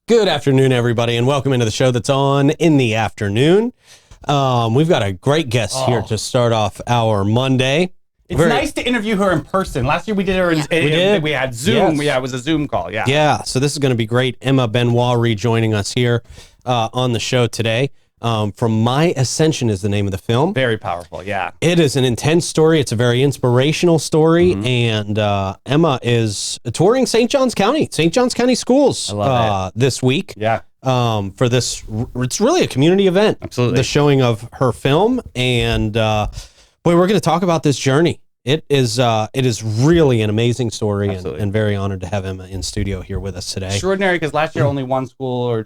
Good afternoon, everybody, and welcome into the show that's on in the afternoon. We've got a great guest here to start off our Monday. It's nice to interview her in person. Last year we did her we had Zoom. Yes. Yeah, it was a Zoom call. Yeah. Yeah, so this is going to be great. Emma Benoit rejoining us here on the show today. From My Ascension is the name of the film. Very powerful, yeah. It is an intense story. It's a very inspirational story. And Emma is touring St. Johns County schools this week. Yeah. For this, it's really a community event. Absolutely. The showing of her film. And boy, we're going to talk about this journey. It is really an amazing story, and very honored to have Emma in studio here with us today. Extraordinary, because last year only one school or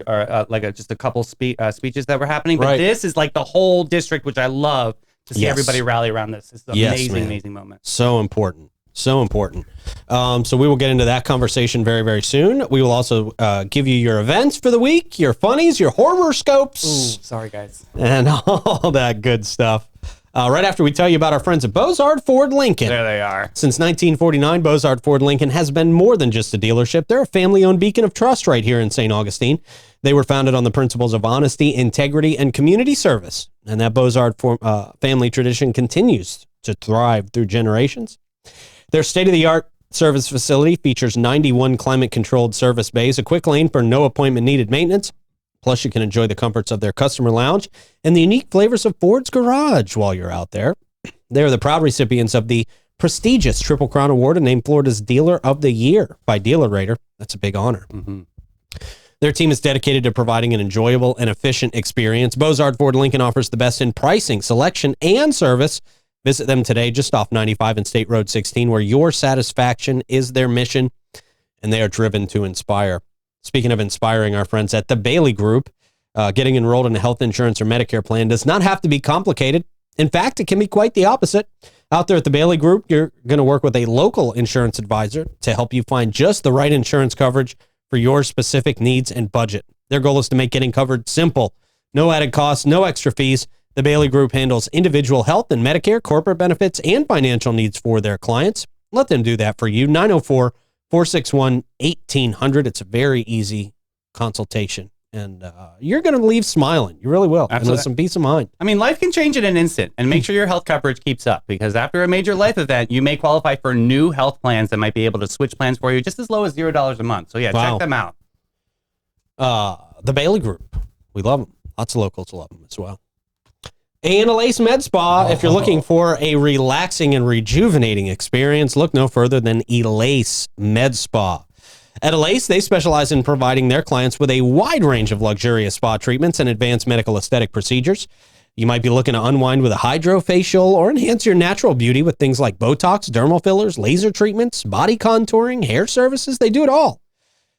just a couple speeches that were happening, but this is like the whole district, which I love to see everybody rally around this. It's an amazing moment. So important. So we will get into that conversation very, very soon. We will also give you your events for the week, your funnies, your horoscopes. Ooh, sorry guys. And all that good stuff. Right after we tell you about our friends at Bozard Ford Lincoln. There they are. Since 1949, Bozard Ford Lincoln has been more than just a dealership. They're a family-owned beacon of trust right here in St. Augustine. They were founded on the principles of honesty, integrity, and community service. And that Bozard family tradition continues to thrive through generations. Their state-of-the-art service facility features 91 climate-controlled service bays, a quick lane for no appointment-needed maintenance. Plus, you can enjoy the comforts of their customer lounge and the unique flavors of Ford's Garage while you're out there. They're the proud recipients of the prestigious Triple Crown Award and named Florida's Dealer of the Year by Dealer Rater. That's a big honor. Their team is dedicated to providing an enjoyable and efficient experience. Bozard Ford Lincoln offers the best in pricing, selection, and service. Visit them today just off 95 and State Road 16, where your satisfaction is their mission, and they are driven to inspire. Speaking of inspiring, our friends at the Bailey Group, getting enrolled in a health insurance or Medicare plan does not have to be complicated. In fact, it can be quite the opposite. Out there at the Bailey Group, you're going to work with a local insurance advisor to help you find just the right insurance coverage for your specific needs and budget. Their goal is to make getting covered simple. No added costs, no extra fees. The Bailey Group handles individual health and Medicare, corporate benefits, and financial needs for their clients. Let them do that for you. 904-461-1800. It's a very easy consultation, and you're going to leave smiling. You really will. Absolutely. And with some peace of mind. I mean, life can change in an instant, and make sure your health coverage keeps up, because after a major life event, you may qualify for new health plans that might be able to switch plans for you just as low as $0 a month. So yeah, check them out. The Bailey Group. We love them. Lots of locals love them as well. And Elace Med Spa, if you're looking for a relaxing and rejuvenating experience, look no further than Elace Med Spa. At Elace, they specialize in providing their clients with a wide range of luxurious spa treatments and advanced medical aesthetic procedures. You might be looking to unwind with a hydrofacial or enhance your natural beauty with things like Botox, dermal fillers, laser treatments, body contouring, hair services. They do it all.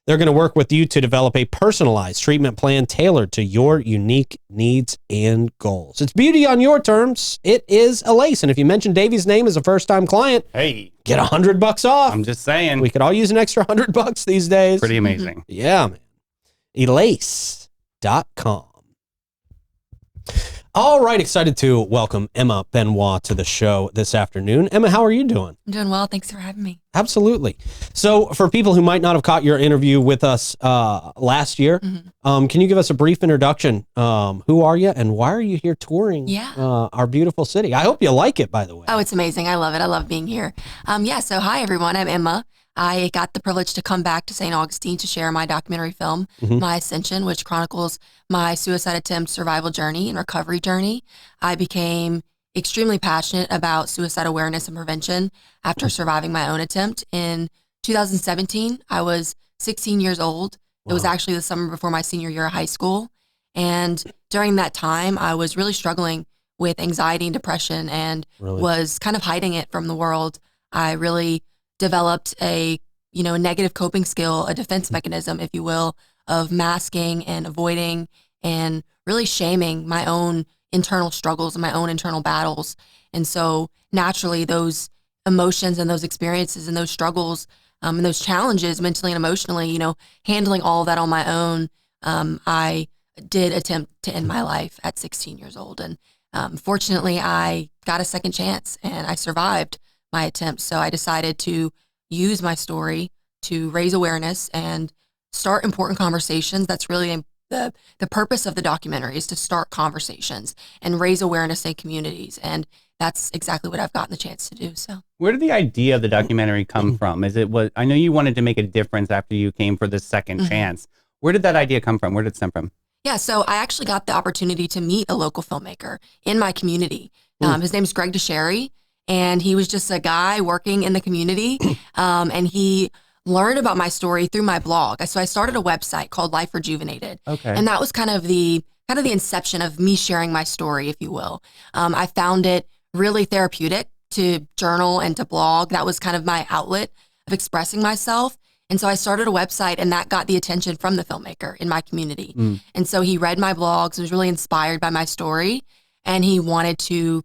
They're going to work with you to develop a personalized treatment plan tailored to your unique needs and goals. It's beauty on your terms. It is Elace. And if you mention Davey's name as a first-time client, hey, get $100 off. I'm just saying. We could all use an extra $100 these days. Pretty amazing. Yeah, man. Elace.com. All right, excited to welcome Emma Benoit to the show this afternoon. Emma, how are you doing? I'm doing well. Thanks for having me. Absolutely. So for people who might not have caught your interview with us last year, can you give us a brief introduction? Who are you and why are you here touring our beautiful city? I hope you like it, by the way. Oh, it's amazing. I love it. I love being here. So hi, everyone. I'm Emma. I got the privilege to come back to St. Augustine to share my documentary film, My Ascension, which chronicles my suicide attempt, survival journey, and recovery journey. I became extremely passionate about suicide awareness and prevention after surviving my own attempt. In 2017, I was 16 years old. Wow. It was actually the summer before my senior year of high school. And during that time, I was really struggling with anxiety and depression and was kind of hiding it from the world. I really developed a negative coping skill, a defense mechanism, if you will, of masking and avoiding and really shaming my own internal struggles and my own internal battles. And so naturally those emotions and those experiences and those struggles and those challenges mentally and emotionally, handling all of that on my own, I did attempt to end my life at 16 years old. And fortunately, I got a second chance and I survived my attempt. So I decided to use my story to raise awareness and start important conversations. That's really the purpose of the documentary, is to start conversations and raise awareness in communities. And that's exactly what I've gotten the chance to do. So where did the idea of the documentary come from? I know you wanted to make a difference after you came for the second chance. Where did that idea come from? Where did it stem from? Yeah, so I actually got the opportunity to meet a local filmmaker in my community. His name's Greg DeSherry, and he was just a guy working in the community, and he learned about my story through my blog. So I started a website called Life Rejuvenated, and that was kind of the inception of me sharing my story, if you will. I found it really therapeutic to journal and to blog. That was kind of my outlet of expressing myself. And so I started a website, and that got the attention from the filmmaker in my community. And so he read my blogs, was really inspired by my story, and he wanted to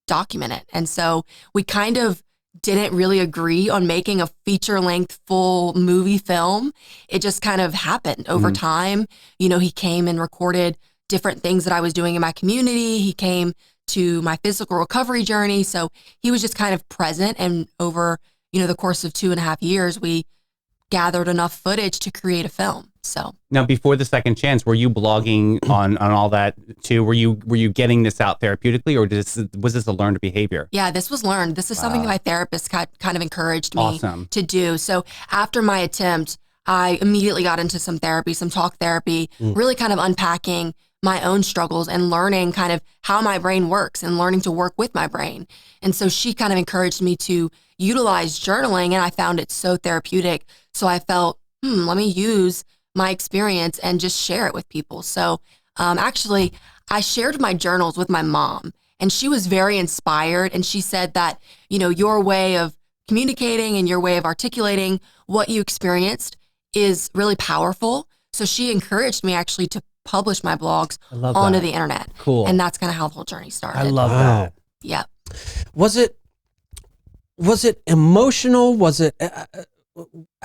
document it. And so we kind of didn't really agree on making a feature-length full movie film. It just kind of happened over time. He came and recorded different things that I was doing in my community. He came to my physical recovery journey. So he was just kind of present. And over, the course of 2.5 years, we gathered enough footage to create a film. So now, before the second chance, were you blogging on all that too? Were you getting this out therapeutically, or was this a learned behavior? Yeah, this was learned. This is something that my therapist kind of encouraged me to do. So after my attempt, I immediately got into some therapy, some talk therapy, really kind of unpacking my own struggles and learning kind of how my brain works and learning to work with my brain. And so she kind of encouraged me to utilize journaling, and I found it so therapeutic. So I felt, let me use my experience and just share it with people. So actually, I shared my journals with my mom, and she was very inspired. And she said that, your way of communicating and your way of articulating what you experienced is really powerful. So she encouraged me actually to publish my blogs onto the internet. Cool. And that's kind of how the whole journey started. I love that. Yeah. Was it emotional? Was it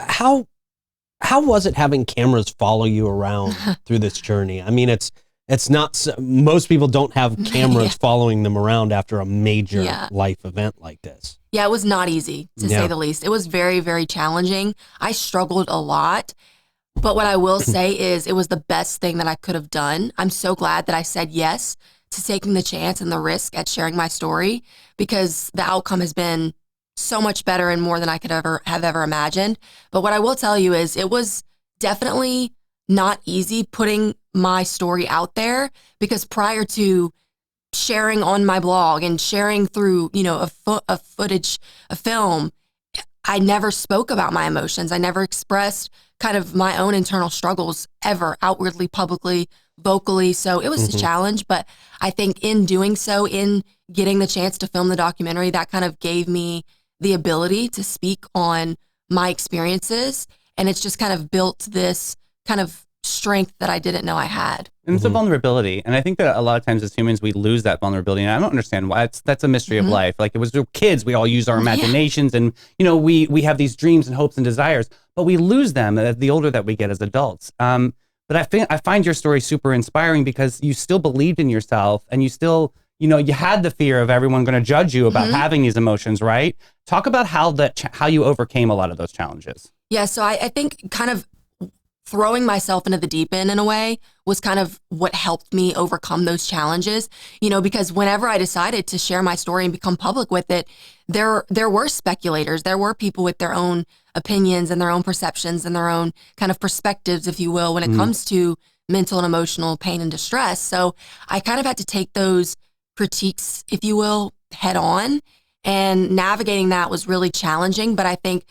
how was it having cameras follow you around through this journey? I mean, it's not, most people don't have cameras following them around after a major life event like this. Yeah, it was not easy, to say the least. It was very, very challenging. I struggled a lot. But what I will say is it was the best thing that I could have done. I'm so glad that I said yes to taking the chance and the risk at sharing my story, because the outcome has been so much better and more than I could ever imagined. But what I will tell you is it was definitely not easy putting my story out there, because prior to sharing on my blog and sharing through, a film, I never spoke about my emotions. I never expressed kind of my own internal struggles ever, outwardly, publicly, vocally. So it was a challenge, but I think in doing so, in getting the chance to film the documentary, that kind of gave me the ability to speak on my experiences. And it's just kind of built this kind of strength that I didn't know I had. And it's a vulnerability. And I think that a lot of times as humans, we lose that vulnerability. And I don't understand why. That's a mystery of life. Like, it was kids, we all use our imaginations and, we have these dreams and hopes and desires, but we lose them the older that we get as adults. But I find your story super inspiring, because you still believed in yourself, and you still, you had the fear of everyone going to judge you about having these emotions, right? Talk about how you overcame a lot of those challenges. Yeah, so I think kind of throwing myself into the deep end in a way was kind of what helped me overcome those challenges, because whenever I decided to share my story and become public with it, there were speculators, there were people with their own opinions and their own perceptions and their own kind of perspectives, if you will, when it comes to mental and emotional pain and distress. So I kind of had to take those critiques, if you will, head on, and navigating that was really challenging. But I think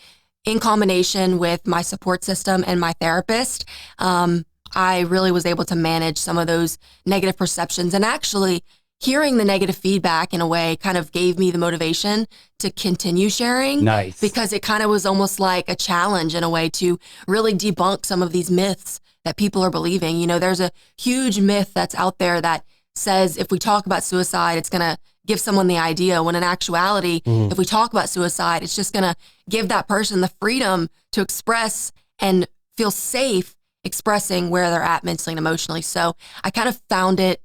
in combination with my support system and my therapist, I really was able to manage some of those negative perceptions. And actually, hearing the negative feedback in a way kind of gave me the motivation to continue sharing. Nice. Because it kind of was almost like a challenge in a way to really debunk some of these myths that people are believing. There's a huge myth that's out there that says if we talk about suicide, it's going to give someone the idea, when in actuality, if we talk about suicide, it's just going to give that person the freedom to express and feel safe expressing where they're at mentally and emotionally. So I kind of found it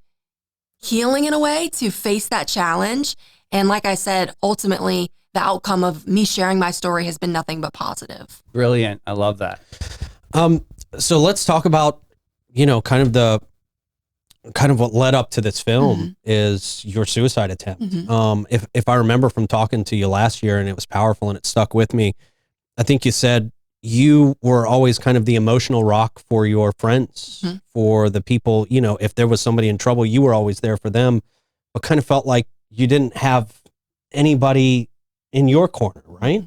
healing in a way to face that challenge. And like I said, ultimately, the outcome of me sharing my story has been nothing but positive. Brilliant. I love that. So let's talk about, kind of what led up to this film is your suicide attempt. If I remember from talking to you last year, and it was powerful and it stuck with me, I think you said you were always kind of the emotional rock for your friends, for the people, if there was somebody in trouble, you were always there for them, but kind of felt like you didn't have anybody in your corner, right?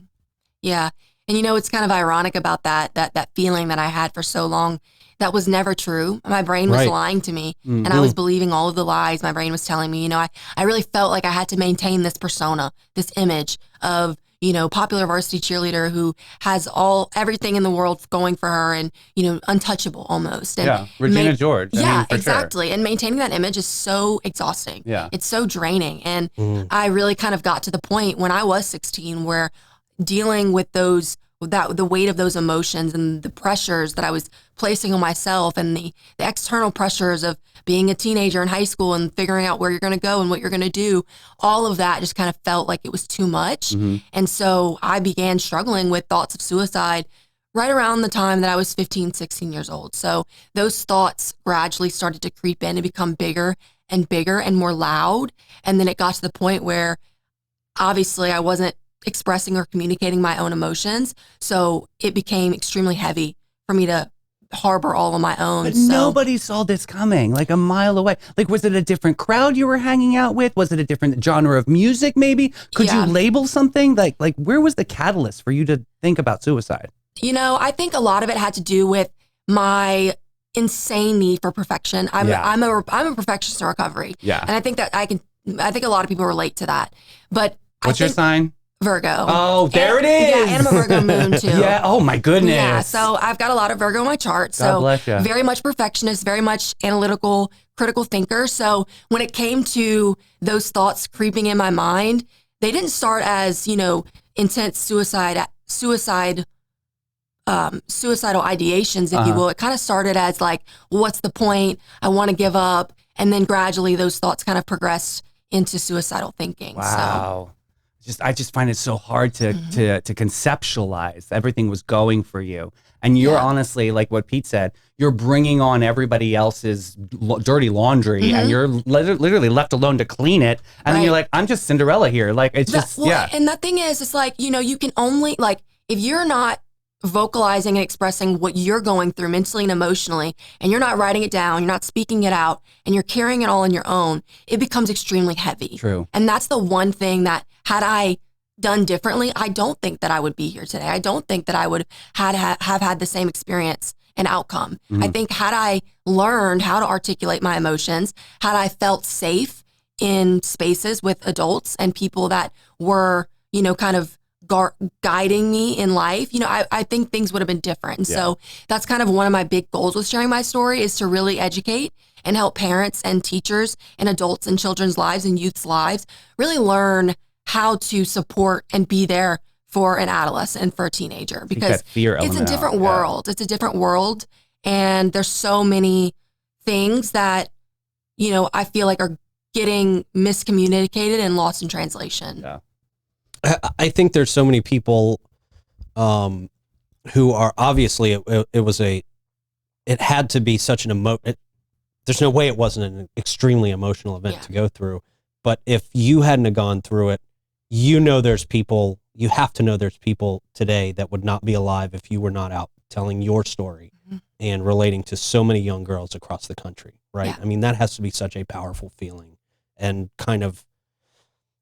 Yeah. And it's kind of ironic about that feeling that I had for so long. That was never true. My brain was lying to me, and I was believing all of the lies my brain was telling me. I really felt like I had to maintain this persona, this image of, popular varsity cheerleader who has everything in the world going for her and, untouchable almost. And Regina George. Exactly. Sure. And maintaining that image is so exhausting. Yeah. It's so draining. And I really kind of got to the point when I was 16 where dealing with the weight of those emotions and the pressures that I was placing on myself and the external pressures of being a teenager in high school and figuring out where you're going to go and what you're going to do, all of that just kind of felt like it was too much. And so I began struggling with thoughts of suicide right around the time that I was 15, 16 years old. So those thoughts gradually started to creep in and become bigger and more loud. And then it got to the point where obviously I wasn't expressing or communicating my own emotions. So it became extremely heavy for me to harbor all on my own. But nobody saw this coming, like a mile away. Like, was it a different crowd you were hanging out with? Was it a different genre of music maybe? Could you label something? Like where was the catalyst for you to think about suicide? I think a lot of it had to do with my insane need for perfection. I'm a perfectionist in recovery. Yeah. And I think that I think a lot of people relate to that. But what's your sign? Virgo. Oh, there it is. Yeah, and I'm a Virgo moon too. Yeah. Oh my goodness. Yeah. So I've got a lot of Virgo in my chart. So God bless you. Very much perfectionist, very much analytical, critical thinker. So when it came to those thoughts creeping in my mind, they didn't start as, intense suicidal ideations, if you will. It kind of started as like, what's the point? I want to give up. And then gradually those thoughts kind of progressed into suicidal thinking. Wow. I just find it so hard to conceptualize. Everything was going for you. And you're honestly, like what Pete said, you're bringing on everybody else's dirty laundry and you're literally left alone to clean it. And then you're like, I'm just Cinderella here. Like, it's And the thing is, it's like, you can only, like, if you're not vocalizing and expressing what you're going through mentally and emotionally, and you're not writing it down, you're not speaking it out, and you're carrying it all on your own, it becomes extremely heavy. True. And that's the one thing that had I done differently, I don't think that I would be here today. I don't think that I would have had the same experience and outcome. I think had I learned how to articulate my emotions, had I felt safe in spaces with adults and people that were, kind of guiding me in life, I think things would have been different. And so that's kind of one of my big goals with sharing my story, is to really educate and help parents and teachers and adults and children's lives and youth's lives really learn how to support and be there for an adolescent and for a teenager, because it's a different world. It's a different world. And there's so many things that, I feel like are getting miscommunicated and lost in translation. Yeah. I think there's so many people who are obviously it had to be such an there's no way it wasn't an extremely emotional event to go through. But if you hadn't have gone through it, you have to know there's people today that would not be alive if you were not out telling your story and relating to so many young girls across the country, right? Yeah. I mean, that has to be such a powerful feeling, and kind of,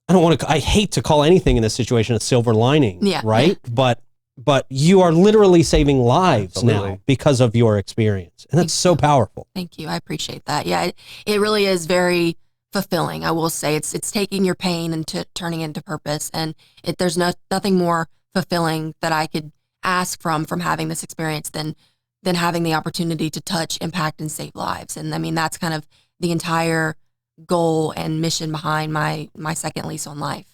I hate to call anything in this situation a silver lining, right? Yeah. But you are literally saving lives now because of your experience. And that's so powerful. Thank you. I appreciate that. Yeah, it really is very fulfilling. I will say it's taking your pain and turning it into purpose. And there's nothing more fulfilling that I could ask from having this experience than having the opportunity to touch, impact, and save lives. And I mean, that's kind of the entire goal and mission behind my second lease on life.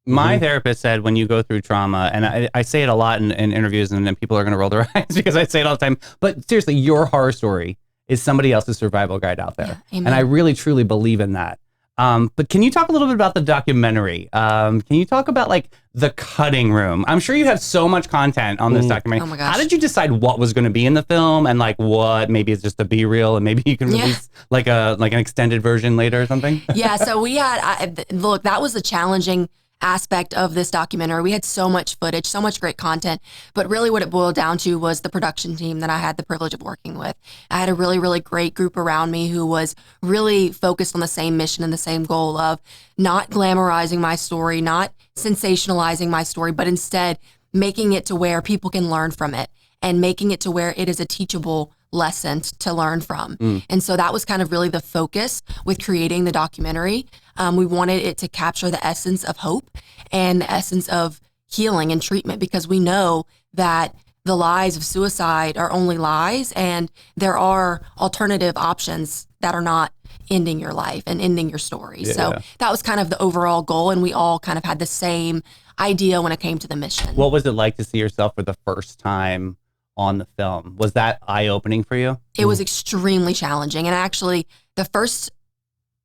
My therapist said when you go through trauma, and I say it a lot in interviews, and then people are going to roll their eyes because I say it all the time, but seriously, your horror story is somebody else's survival guide out there. Yeah, and I really, truly believe in that. But can you talk a little bit about the documentary? Can you talk about like the cutting room? I'm sure you have so much content on this documentary. Oh my gosh. How did you decide what was going to be in the film and like what maybe it's just a B-reel and maybe you can release like an extended version later or something? Yeah, so we had, look, that was the challenging aspect of this documentary. We had so much footage, so much great content, but really what it boiled down to was the production team that I had the privilege of working with. I had a really, really great group around me who was really focused on the same mission and the same goal of not glamorizing my story, not sensationalizing my story, but instead making it to where people can learn from it and making it to where it is a teachable lesson to learn from. And so that was kind of really the focus with creating the documentary. We wanted it to capture the essence of hope and the essence of healing and treatment, because we know that the lies of suicide are only lies and there are alternative options that are not ending your life and ending your story. So that was kind of the overall goal, and we all kind of had the same idea when it came to the mission. What was it like to see yourself for the first time on the film? Was that eye-opening for you? It was extremely challenging. And actually, the first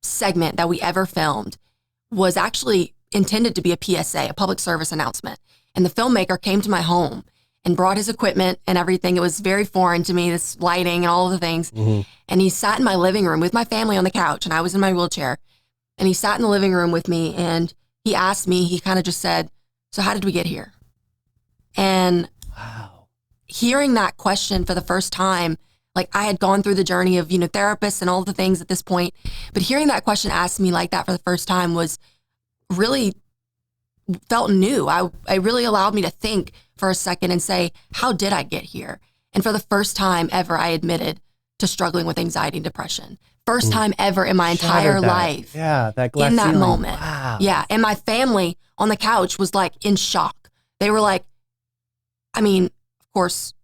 segment that we ever filmed was actually intended to be a PSA, a public service announcement. And the filmmaker came to my home and brought his equipment and everything. It was very foreign to me, this lighting and all of the things. And he sat in my living room with my family on the couch, and I was in my wheelchair. And he sat in the living room with me, and he asked me, he kind of just said, "So how did we get here?" And hearing that question for the first time, like I had gone through the journey of, therapists and all the things at this point, but hearing that question asked me like that for the first time was really felt new. I really allowed me to think for a second and say, how did I get here? And for the first time ever, I admitted to struggling with anxiety and depression. First time ever in my entire life. Yeah, that glass in that ceiling. moment. Wow. Yeah. And my family on the couch was like in shock. They were like, I mean, of course,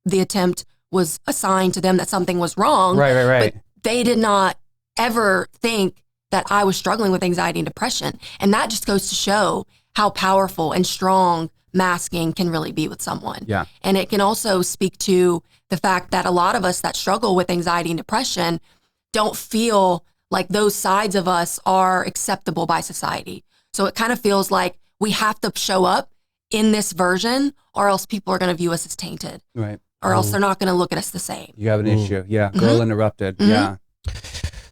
the attempt was assigned to them that something was wrong. Right. But they did not ever think that I was struggling with anxiety and depression. And that just goes to show how powerful and strong masking can really be with someone. Yeah. And it can also speak to the fact that a lot of us that struggle with anxiety and depression don't feel like those sides of us are acceptable by society. So it kind of feels like we have to show up in this version or else people are going to view us as tainted. Right. Or else they're not going to look at us the same. You have an issue. Yeah. Girl interrupted. Yeah.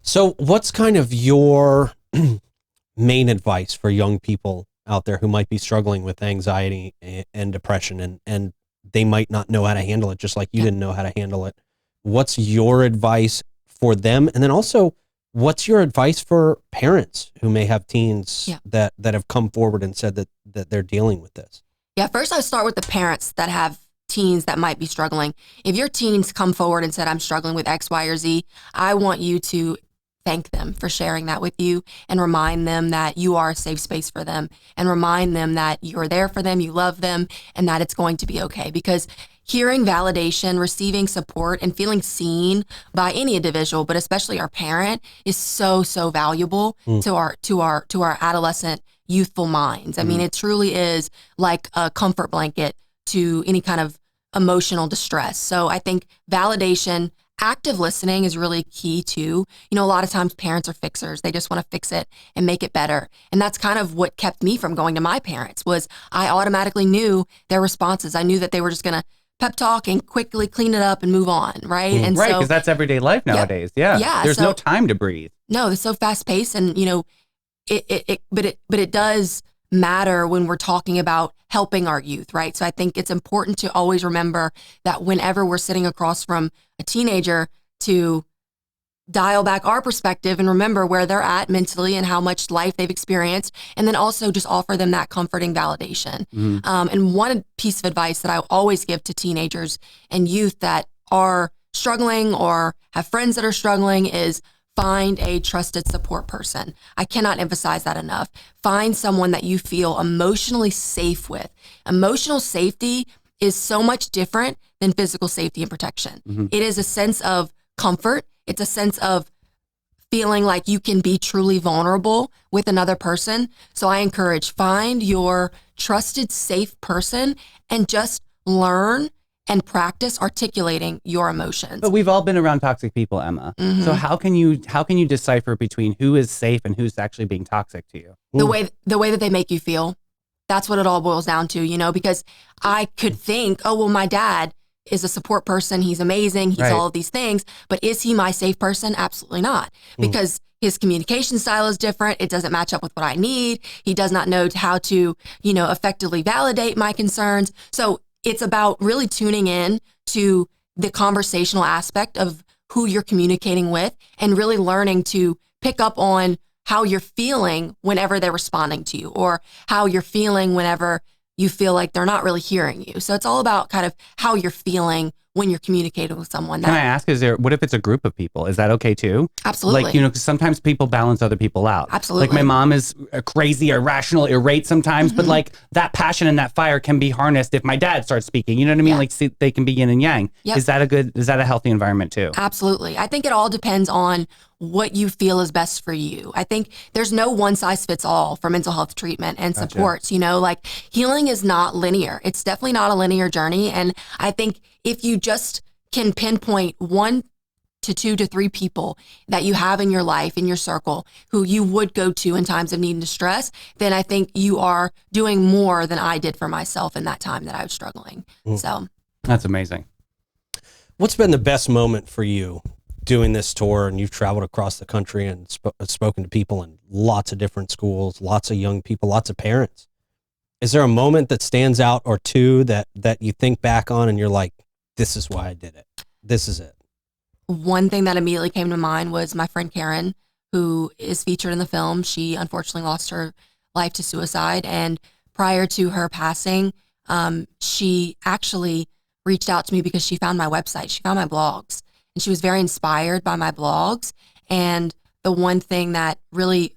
So what's kind of your main advice for young people out there who might be struggling with anxiety and depression and they might not know how to handle it, just like you didn't know how to handle it? What's your advice for them? And then also, what's your advice for parents who may have teens that have come forward and said that they're dealing with this? Yeah, first I start with the parents that have teens that might be struggling. If your teens come forward and said, I'm struggling with X, Y, or Z, I want you to thank them for sharing that with you and remind them that you are a safe space for them and remind them that you're there for them, you love them, and that it's going to be okay. Because hearing validation, receiving support, and feeling seen by any individual, but especially our parent, is so, so valuable to our adolescent, youthful minds. I mean, it truly is like a comfort blanket to any kind of emotional distress. So I think validation, active listening is really key too. A lot of times parents are fixers. They just want to fix it and make it better. And that's kind of what kept me from going to my parents was I automatically knew their responses. I knew that they were just going to pep talk and quickly clean it up and move on. Right. And right. Because that's everyday life nowadays. Yeah. There's no time to breathe. No, it's so fast paced and, but it does matter when we're talking about helping our youth, right? So I think it's important to always remember that whenever we're sitting across from a teenager to dial back our perspective and remember where they're at mentally and how much life they've experienced, and then also just offer them that comforting validation. And one piece of advice that I always give to teenagers and youth that are struggling or have friends that are struggling is find a trusted support person. I cannot emphasize that enough. Find someone that you feel emotionally safe with. Emotional safety is so much different than physical safety and protection. It is a sense of comfort. It's a sense of feeling like you can be truly vulnerable with another person. So I encourage, find your trusted, safe person and just learn and practice articulating your emotions. But we've all been around toxic people, Emma. Mhm. So how can you decipher between who is safe and who's actually being toxic to you? The way that they make you feel, that's what it all boils down to, because I could think, oh, well, my dad is a support person. He's amazing. He's Right. all of these things. But is he my safe person? Absolutely not. Because his communication style is different. It doesn't match up with what I need. He does not know how to, effectively validate my concerns. So it's about really tuning in to the conversational aspect of who you're communicating with and really learning to pick up on how you're feeling whenever they're responding to you, or how you're feeling whenever you feel like they're not really hearing you. So it's all about kind of how you're feeling when you're communicating with someone. Can I ask, what if it's a group of people? Is that okay too? Absolutely. Like, 'cause sometimes people balance other people out. Absolutely. Like my mom is crazy, irrational, irate sometimes, but like that passion and that fire can be harnessed if my dad starts speaking. You know what I mean? Yeah. Like, see, they can be yin and yang. Yep. Is that a healthy environment too? Absolutely. I think it all depends on what you feel is best for you. I think there's no one size fits all for mental health treatment and supports, like healing is not linear. It's definitely not a linear journey. And I think if you just can pinpoint 1 to 2 to 3 people that you have in your life, in your circle, who you would go to in times of need and distress, then I think you are doing more than I did for myself in that time that I was struggling. So That's amazing. What's been the best moment for you doing this tour? And you've traveled across the country and spoken to people in lots of different schools, lots of young people, lots of parents. Is there a moment that stands out, or two that you think back on and you're like, this is why I did it? This is it. one thing that immediately came to mind was my friend Karen, who is featured in the film. She unfortunately lost her life to suicide. And prior to her passing, she actually reached out to me because she found my website. She found my blogs, and she was very inspired by my blogs. And the one thing that really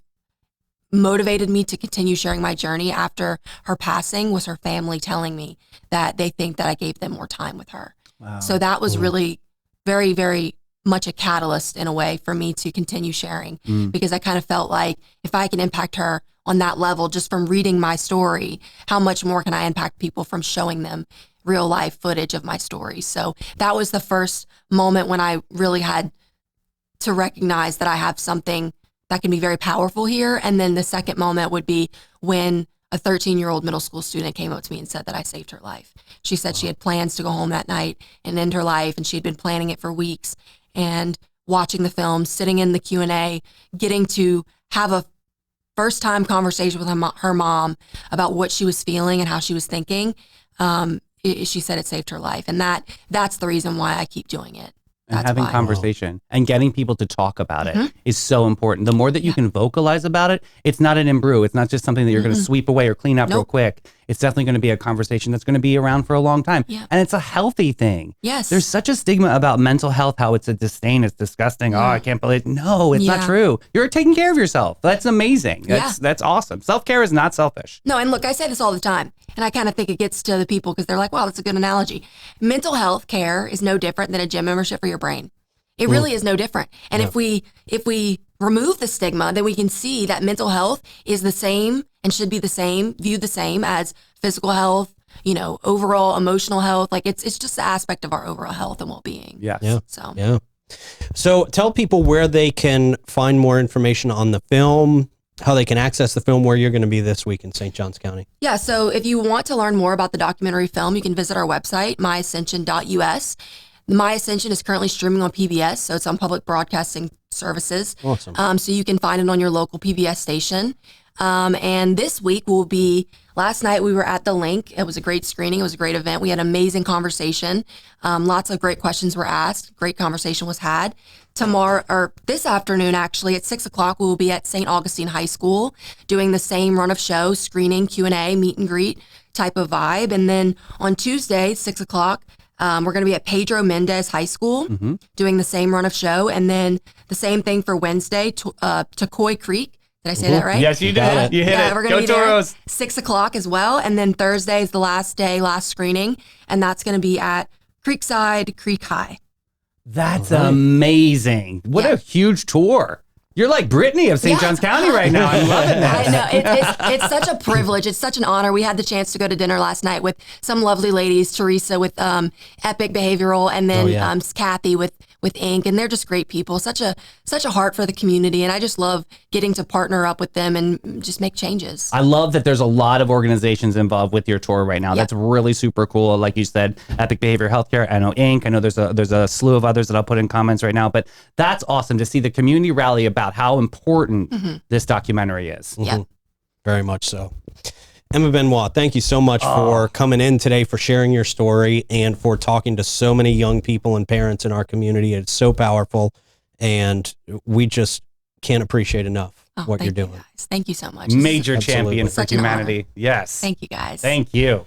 motivated me to continue sharing my journey after her passing was her family telling me that they think that I gave them more time with her. Wow. So that was really very, very much a catalyst in a way for me to continue sharing, because I kind of felt like if I can impact her on that level just from reading my story, how much more can I impact people from showing them real life footage of my story? So that was the first moment when I really had to recognize that I have something that can be very powerful here. And then the second moment would be when a 13-year-old middle school student came up to me and said that I saved her life. She said she had plans to go home that night and end her life, and she had been planning it for weeks. And watching the film, sitting in the Q&A, getting to have a first-time conversation with her mom about what she was feeling and how she was thinking, she said it saved her life. And that's the reason why I keep doing it. And That's having why. conversation and getting people to talk about it is so important. The more that you can vocalize about it, it's not an imbrew. It's not just something that you're going to sweep away or clean up real quick. It's definitely going to be a conversation that's going to be around for a long time. Yeah. And it's a healthy thing. Yes. There's such a stigma about mental health, how it's a disdain, it's disgusting. Oh, I can't believe it. No, it's not true. You're taking care of yourself. That's amazing. That's awesome. Self-care is not selfish. No, and look, I say this all the time, and I kind of think it gets to the people because they're like, wow, that's a good analogy. Mental health care is no different than a gym membership for your brain. It really is no different. And if we remove the stigma, then we can see that mental health is the same and should be the same, viewed the same as physical health, overall emotional health. Like it's just the aspect of our overall health and well-being. Yes. Yeah. So tell people where they can find more information on the film, how they can access the film, where you're going to be this week in St. Johns County. Yeah, so if you want to learn more about the documentary film, you can visit our website, myascension.us. My Ascension is currently streaming on PBS, so it's on public broadcasting services. Awesome. So you can find it on your local PBS station. And this week will be, last night we were at the Link. It was a great screening. It was a great event. We had an amazing conversation. Lots of great questions were asked. Great conversation was had. Tomorrow, or this afternoon actually, at 6:00, we will be at St. Augustine High School doing the same run of show, screening, Q&A, meet and greet type of vibe. And then on Tuesday, 6:00, we're going to be at Pedro Mendez High School doing the same run of show. And then the same thing for Wednesday, Coy Creek. Did I say that right? Yes, you did. You hit it. We're Go going to be there Toros. 6:00 as well. And then Thursday is the last day, last screening. And that's going to be at Creekside Creek High. That's amazing. What a huge tour. You're like Brittany of St. Johns County right now. I'm loving that. I know. It's such a privilege. It's such an honor. We had the chance to go to dinner last night with some lovely ladies, Teresa with Epic Behavioral, and then Kathy with Inc. And they're just great people. Such a heart for the community. And I just love getting to partner up with them and just make changes. I love that there's a lot of organizations involved with your tour right now. That's really super cool. Like you said, Epic Behavior Healthcare, I know Inc. I know there's a slew of others that I'll put in comments right now. But that's awesome to see the community rally about how important this documentary is. Yeah. Very much so. Emma Benoit, thank you so much for coming in today, for sharing your story, and for talking to so many young people and parents in our community. It's so powerful, and we just can't appreciate enough what you're doing. Guys. Thank you so much. Major champion for humanity. Yes. Thank you, guys. Thank you.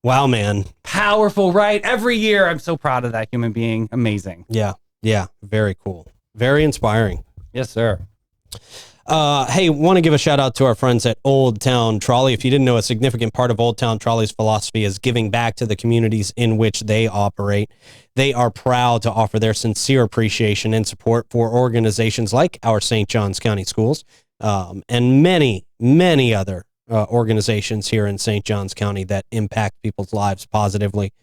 Wow, man. Powerful, right? Every year, I'm so proud of that human being. Amazing. Yeah. Very cool. Very inspiring. Yes, sir. Hey, want to give a shout out to our friends at Old Town Trolley. If you didn't know, a significant part of Old Town Trolley's philosophy is giving back to the communities in which they operate. They are proud to offer their sincere appreciation and support for organizations like our St. Johns County Schools, and many, many other organizations here in St. Johns County that impact people's lives positively.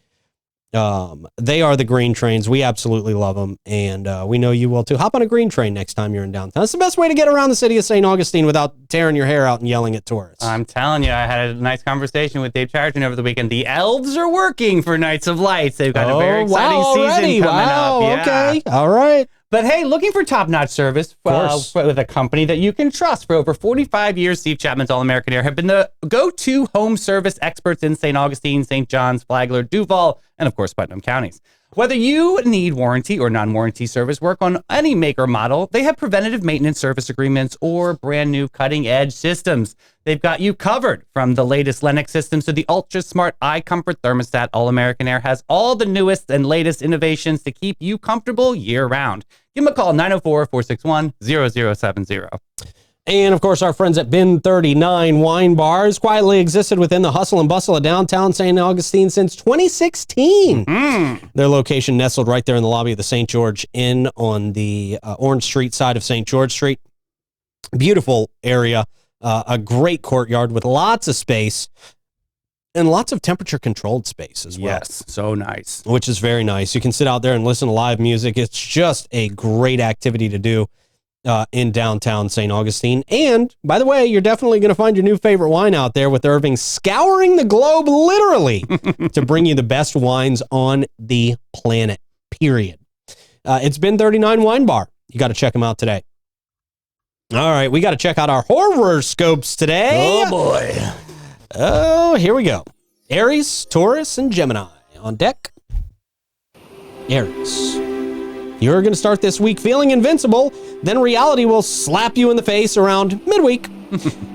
They are the green trains. We absolutely love them, and we know you will too. Hop on a green train next time you're in downtown. It's the best way to get around the city of St. Augustine without tearing your hair out and yelling at tourists. I'm telling you, I had a nice conversation with Dave Charrington over the weekend. The elves are working for Nights of Lights. They've got a very exciting season coming up. Yeah. Okay, all right. But hey, looking for top-notch service with a company that you can trust. For over 45 years, Steve Chapman's All-American Air have been the go-to home service experts in St. Augustine, St. Johns, Flagler, Duval, and of course, Putnam counties. Whether you need warranty or non-warranty service work on any make or model, they have preventative maintenance service agreements or brand new cutting-edge systems. They've got you covered, from the latest Lennox systems to the ultra-smart iComfort thermostat. All-American Air has all the newest and latest innovations to keep you comfortable year-round. Give them a call, 904-461-0070. And, of course, our friends at Bin 39 Wine Bars quietly existed within the hustle and bustle of downtown St. Augustine since 2016. Their location nestled right there in the lobby of the St. George Inn on the Orange Street side of St. George Street. Beautiful area, a great courtyard with lots of space and lots of temperature-controlled space as well. Yes, so nice. Which is very nice. You can sit out there and listen to live music. It's just a great activity to do in downtown St. Augustine. And, by the way, you're definitely going to find your new favorite wine out there, with Irving scouring the globe, literally, to bring you the best wines on the planet, period. It's Bin 39 Wine Bar. You got to check them out today. All right, we got to check out our horoscopes today. Oh, boy. Oh, here we go. Aries, Taurus, and Gemini on deck. Aries. You're going to start this week feeling invincible, then reality will slap you in the face around midweek.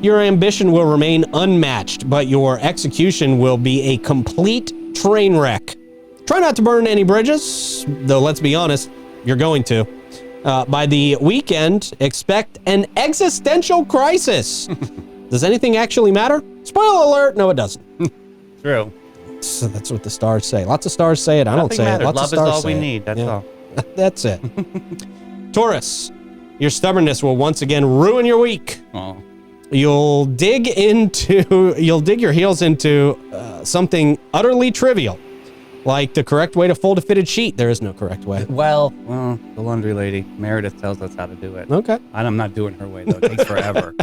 Your ambition will remain unmatched, but your execution will be a complete train wreck. Try not to burn any bridges, though let's be honest, you're going to. By the weekend, expect an existential crisis. Does anything actually matter? Spoiler alert, no it doesn't. True. So that's what the stars say. Lots of stars say it. I don't say it. Lots Love of stars is all say we it. need. That's all. That's it. Taurus, your stubbornness will once again ruin your week. Oh. You'll dig your heels into something utterly trivial, like the correct way to fold a fitted sheet. There is no correct way. Well, the laundry lady, Meredith, tells us how to do it. Okay. I'm not doing her way, though. It takes forever.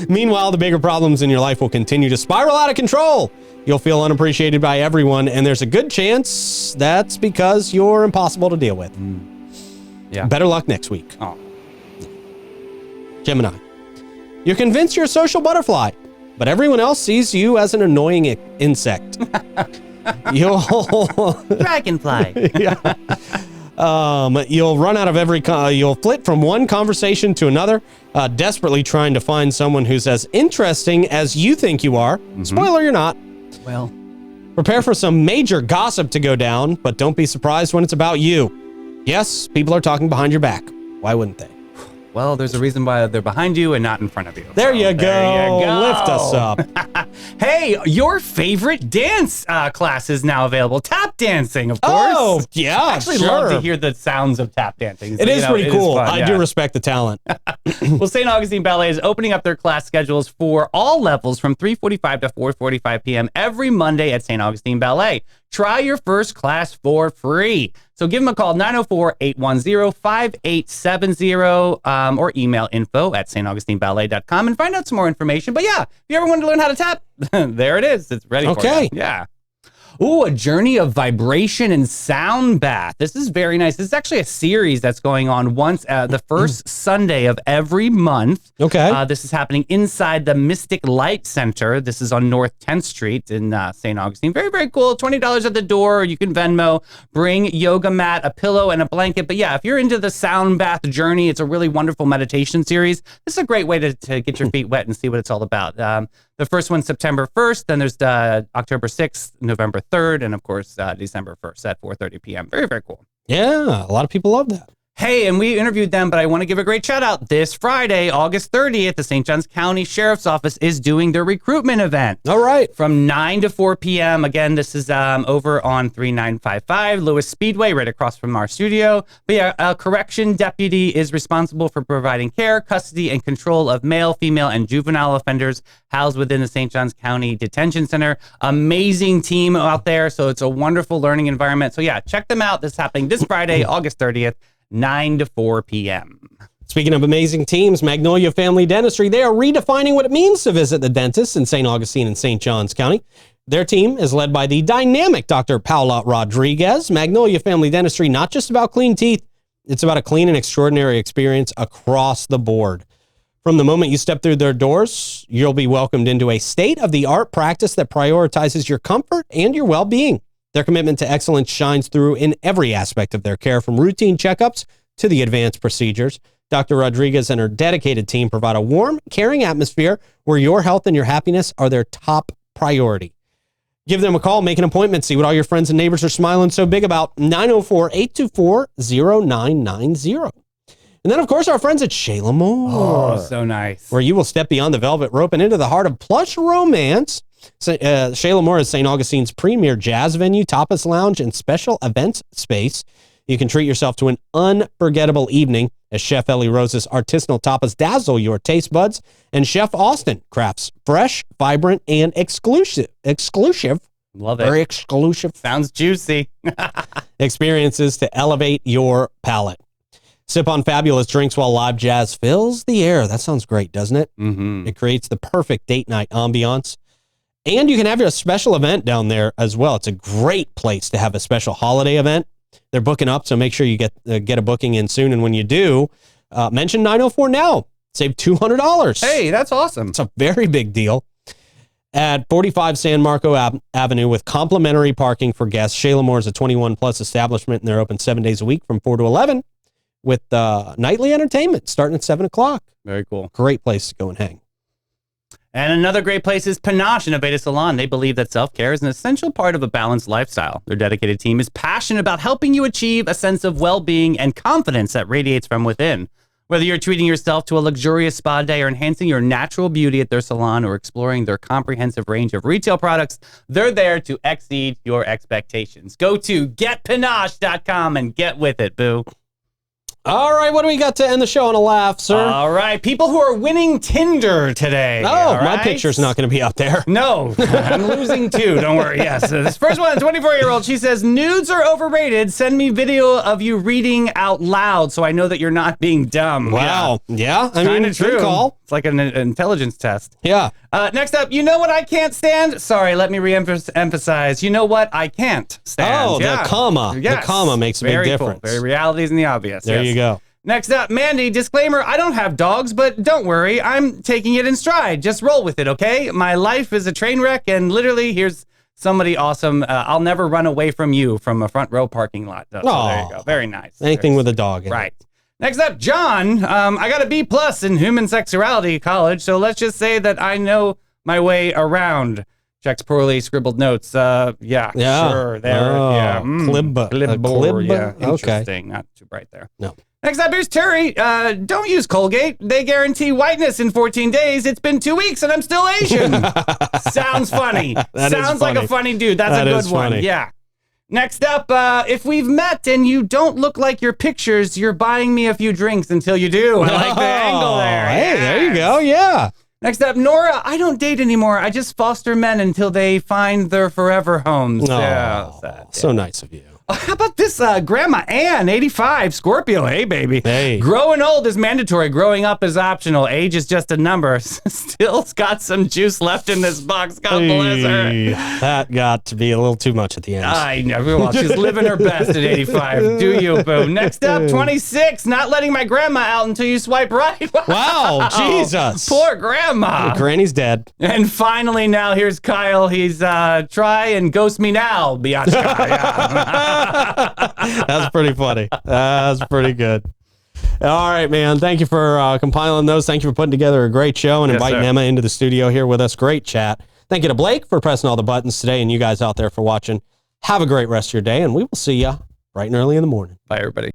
Meanwhile, the bigger problems in your life will continue to spiral out of control. You'll feel unappreciated by everyone, and there's a good chance that's because you're impossible to deal with. Yeah. Better luck next week. Oh. Gemini. You're convinced you're a social butterfly, but everyone else sees you as an annoying insect. You'll Dragonfly. yeah. You'll run out of you'll flit from one conversation to another, desperately trying to find someone who's as interesting as you think you are. Spoiler, you're not. Well, prepare for some major gossip to go down, but don't be surprised when it's about you. Yes, people are talking behind your back. Why wouldn't they? Well, there's a reason why they're behind you and not in front of you. There you go. There you go. Lift us up. Hey, your favorite dance class is now available. Tap dancing, of course. Oh, yeah, I actually love to hear the sounds of tap dancing. So, It is pretty cool. fun, I do respect the talent. Well, St. Augustine Ballet is opening up their class schedules for all levels from 3:45 to 4:45 p.m. every Monday at St. Augustine Ballet. Try your first class for free. So give them a call, 904-810-5870, or email info@staugustineballet.com and find out some more information. But yeah, if you ever wanted to learn how to tap, there it is. It's ready for you. Yeah. Ooh, a journey of vibration and sound bath. This is very nice. This is actually a series that's going on once the first Sunday of every month. Okay. This is happening inside the Mystic Light Center. This is on North 10th Street in St. Augustine. Very, very cool. $20 at the door. You can Venmo. Bring yoga mat, a pillow, and a blanket. But yeah, if you're into the sound bath journey, it's a really wonderful meditation series. This is a great way to get your feet wet and see what it's all about. The first one's September 1st, then there's October 6th, November 3rd, and of course, December 1st at 4:30 p.m. Very, very cool. Yeah, a lot of people love that. Hey, and we interviewed them, but I want to give a great shout out. This Friday, August 30th, the St. Johns County Sheriff's Office is doing their recruitment event. All right. From 9 to 4 p.m. Again, this is over on 3955 Lewis Speedway, right across from our studio. But yeah, a correction deputy is responsible for providing care, custody, and control of male, female, and juvenile offenders housed within the St. Johns County Detention Center. Amazing team out there, so it's a wonderful learning environment. So yeah, check them out. This is happening this Friday, August 30th. 9 to 4 p.m. Speaking of amazing teams, Magnolia Family Dentistry, they are redefining what it means to visit the dentist in St. Augustine and St. Johns County. Their team is led by the dynamic Dr. Paula Rodriguez. Magnolia Family Dentistry, not just about clean teeth, it's about a clean and extraordinary experience across the board. From the moment you step through their doors, you'll be welcomed into a state-of-the-art practice that prioritizes your comfort and your well-being. Their commitment to excellence shines through in every aspect of their care, from routine checkups to the advanced procedures. Dr. Rodriguez and her dedicated team provide a warm, caring atmosphere where your health and your happiness are their top priority. Give them a call, make an appointment, see what all your friends and neighbors are smiling so big about. 904-824-0990. And then, of course, our friends at Shayla Moore. Oh, so nice. Where you will step beyond the velvet rope and into the heart of plush romance. Shayla Moore is St. Augustine's premier jazz venue, tapas lounge, and special events space. You can treat yourself to an unforgettable evening as Chef Ellie Rose's artisanal tapas dazzle your taste buds, and Chef Austin crafts fresh, vibrant, and exclusive. Love it. Very exclusive. Sounds juicy. Experiences to elevate your palate. Sip on fabulous drinks while live jazz fills the air. That sounds great, doesn't it? Mm-hmm. It creates the perfect date night ambiance. And you can have your special event down there as well. It's a great place to have a special holiday event. They're booking up, so make sure you get a booking in soon. And when you do, mention 904 now. Save $200. Hey, that's awesome. It's a very big deal. At 45 San Marco Avenue with complimentary parking for guests. Shayla Moore is a 21-plus establishment, and they're open 7 days a week from 4 to 11 with nightly entertainment starting at 7 o'clock. Very cool. Great place to go and hang. And another great place is Panache Innovative Salon. They believe that self-care is an essential part of a balanced lifestyle. Their dedicated team is passionate about helping you achieve a sense of well-being and confidence that radiates from within. Whether you're treating yourself to a luxurious spa day or enhancing your natural beauty at their salon or exploring their comprehensive range of retail products, they're there to exceed your expectations. Go to getpanache.com and get with it, boo. All right, what do we got to end the show on a laugh, sir? All right, people who are winning Tinder today. Oh, my picture's not going to be up there. No, I'm losing too. Don't worry. Yes, this first one, 24-year-old. She says, nudes are overrated. Send me video of you reading out loud so I know that you're not being dumb. Wow. Yeah, I mean, true. good call. It's like an intelligence test. Yeah. Next up, you know what I can't stand? Sorry, let me re-emphasize. You know what I can't stand? Oh, yeah. the comma. Yes. The comma makes a big difference. Cool. Very realities in the obvious. There you go. Next up, Mandy, disclaimer, I don't have dogs, but don't worry, I'm taking it in stride. Just roll with it, okay? My life is a train wreck, and literally, here's somebody awesome. I'll never run away from you from a front row parking lot. So there you go. Very nice. Anything with a dog in right. Next up, John, I got a B+ in human sexuality college, so let's just say that I know my way around. Checks poorly scribbled notes. Yeah, sure. There. Oh, yeah. Clipboard. Yeah. Okay. Interesting. Not too bright there. No. Next up, here's Terry. Don't use Colgate. They guarantee whiteness in 14 days. It's been 2 weeks and I'm still Asian. Sounds funny. Sounds like a funny dude. That's a good one. Funny. Yeah. Next up, if we've met and you don't look like your pictures, you're buying me a few drinks until you do. I like the angle there. Hey, Yes. there you go. Yeah. Next up, Nora, I don't date anymore. I just foster men until they find their forever homes. Oh, Yeah, sad, so nice of you. How about this Grandma Ann, 85, Scorpio? Hey, baby. Hey. Growing old is mandatory. Growing up is optional. Age is just a number. Still's got some juice left in this box. God bless her. That got to be a little too much at the end. I know. Well, she's living her best at 85. Do you, boo? Next up, 26. Not letting my grandma out until you swipe right. Wow, Jesus. Poor grandma. Granny's dead. And finally, now here's Kyle. He's try and ghost me now, Biatchka. Yeah. That's pretty funny. That's pretty good. All right, man. Thank you for compiling those. Thank you for putting together a great show and inviting Emma into the studio here with us. Great chat. Thank you to Blake for pressing all the buttons today and you guys out there for watching. Have a great rest of your day, and we will see you bright and early in the morning. Bye, everybody.